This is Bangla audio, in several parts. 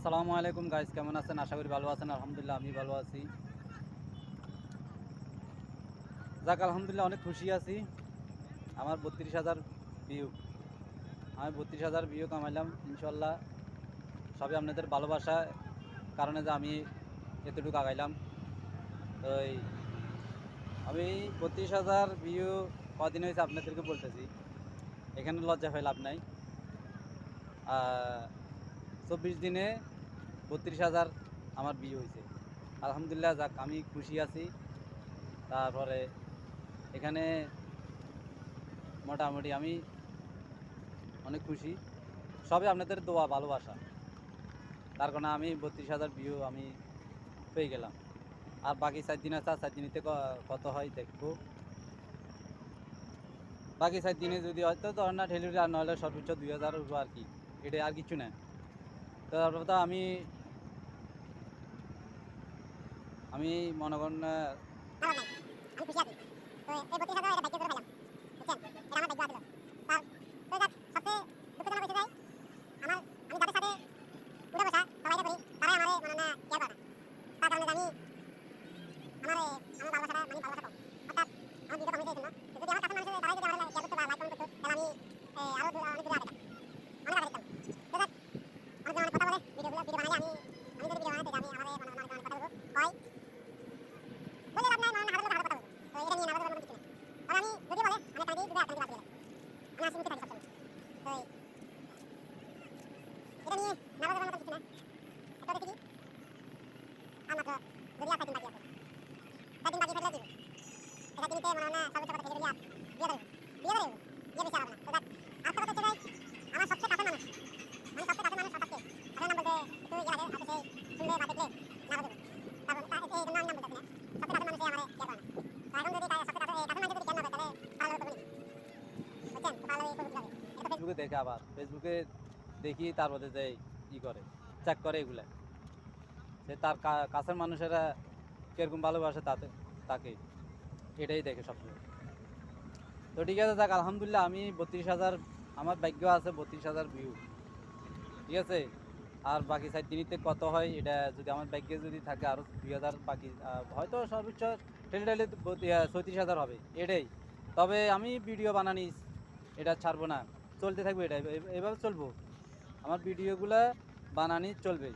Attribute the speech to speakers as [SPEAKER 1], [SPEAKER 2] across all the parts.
[SPEAKER 1] আসসালামু আলাইকুম গাইস, কেমন আছেন? আশা করি ভালো আছেন। আলহামদুলিল্লাহ আমি ভালো আছি। যাক আলহামদুলিল্লাহ অনেক খুশি আছি। আমার 32,000 ভিউ। আমি 32,000 ভিউ কামাইলাম ইনশাল্লাহ। সবই আপনাদের ভালোবাসার কারণে যে আমি এতটুকু আগাইলাম। তো আমি 32,000 ভিউ কদিন হয়েছে আপনাদেরকে বলতেছি, এখানে লজ্জা পাই লাভ নাই। 24 দিনে 32,000 আমার ভিউ হয়েছে। আলহামদুলিল্লাহ, যাক আমি খুশি আছি। তারপরে এখানে মোটামুটি আমি অনেক খুশি। সবই আপনাদের দোয়া ভালোবাসা, তার কারণে আমি 32,000 ভিউ আমি পেয়ে গেলাম। আর বাকি 4 দিন আছে, 4 দিনেতে কত হয় দেখবো। বাকি 4 দিনে যদি হয়তো ধর না ঠেলিউড, আর নাহলে সর্বোচ্চ 2,000 উঠবো আর কি, এটা আর কিছু না। তো তারপরে তো আমি আমি মনে করেন
[SPEAKER 2] আমি খুশি আছি। তো এই 32,000 এটা বাইকে করে পেলাম, বুঝছেন? এটা আমার বাইক বাদ তার তো যাক সবচেয়ে দুঃখজনক বিষয় আমার, আমি যাদের সাথে উঠে বসা সবাইকে করি তারাই আমারে মানে না কেয়ার করে না। তার কারণে আমি আমার ভালোবাসাটা মানে ভালোবাসা কম, অর্থাৎ আমার ভিডিও কমিয়ে দিয়েছিল। যদি আমার কাছে মানুষের দাঁড়াই যদি আমার কেয়ার করতে বা লাইক কমেন্ট করতো তাহলে আমি আরো অনেক দূরে আগে অনেক আগে দেখতাম। তো যাক অনেক কথা বলে ভিডিও বানাই আমি যদি ভিডিও বানাতে আমি আমারে মানে অনেক কথা বলবো হয় বলে লাভ নাই, মানে হাজার কথা বলবো। তো এটা নিয়ে নারাজ হওয়ার কিছু না। আর আমি যদি বলে আমি কাঁদি যদি আপনি বাদ দিলেন আমি আসি মুখে থাকি সবসময়। তো এটা নিয়ে নারাজ হওয়ার কিছু না। একটা দেখি আর মাত্র যদি আর 4 দিন বাকি আছে, 4 দিন বাকি থাকলে দিব এটা দিতে মনে হয় না সর্বোচ্চ কথা থেকে যদি আর দিয়ে দেবো দিয়ে বেশি হবে না। তো দেখ আর কথা হচ্ছে ভাই, আমার সবচেয়ে কাছের মানুষ মানে সবচেয়ে কাছের মানুষ হঠাৎ তাদের নাম বলতে একটু ইয়ে লাগে, হয়তো সেই শুনলে বা দেখলে নারাজ হবে। তারপর এই জন্য আমি নাম বলতেছি না, সবচেয়ে কাছের মানুষই আমার কেয়ার করে না। তো এখন যদি সবচেয়ে কাছের মানুষ যদি কেয়ার না করে তাহলে ভালো করবো নি, বুঝছেন? তো ভালো করবো কিভাবে? এটা তো
[SPEAKER 1] ফেসবুকে দেখে, আবার ফেসবুকে দেখি তারপরে যে ই করে চেক করে এগুলা, সে তার কাছের মানুষেরা কিরকম ভালোবাসে তাকে এটাই দেখে সবসময়। তো ঠিক আছে, যাক আলহামদুলিল্লাহ আমি 32,000 আমার ভাগ্য আছে, 32,000 ভিউ, ঠিক আছে। আর বাকি 4 দিনিতে কত হয় এটা যদি আমার ভাগ্যে যদি থাকে আরও 2,000 বাকি, হয়তো সর্বোচ্চ ঠেলে ঠেলে 36,000 হবে এটাই। তবে আমি ভিডিও বানানি এটা ছাড়বো না, চলতে থাকবে, এটা এভাবে চলবো। আমার ভিডিওগুলো বানানি চলবে।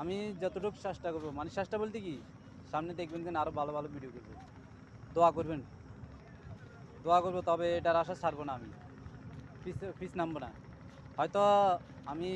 [SPEAKER 1] আমি যতটুকু চেষ্টা করবো, মানে চেষ্টা বলতে কি, সামনে দেখবেন যেন আরও ভালো ভালো ভিডিও করবো। দোয়া করবেন, দোয়া করবো, তবে এটার আশা ছাড়বো না, আমি পিছ নামবো না। হয়তো আমি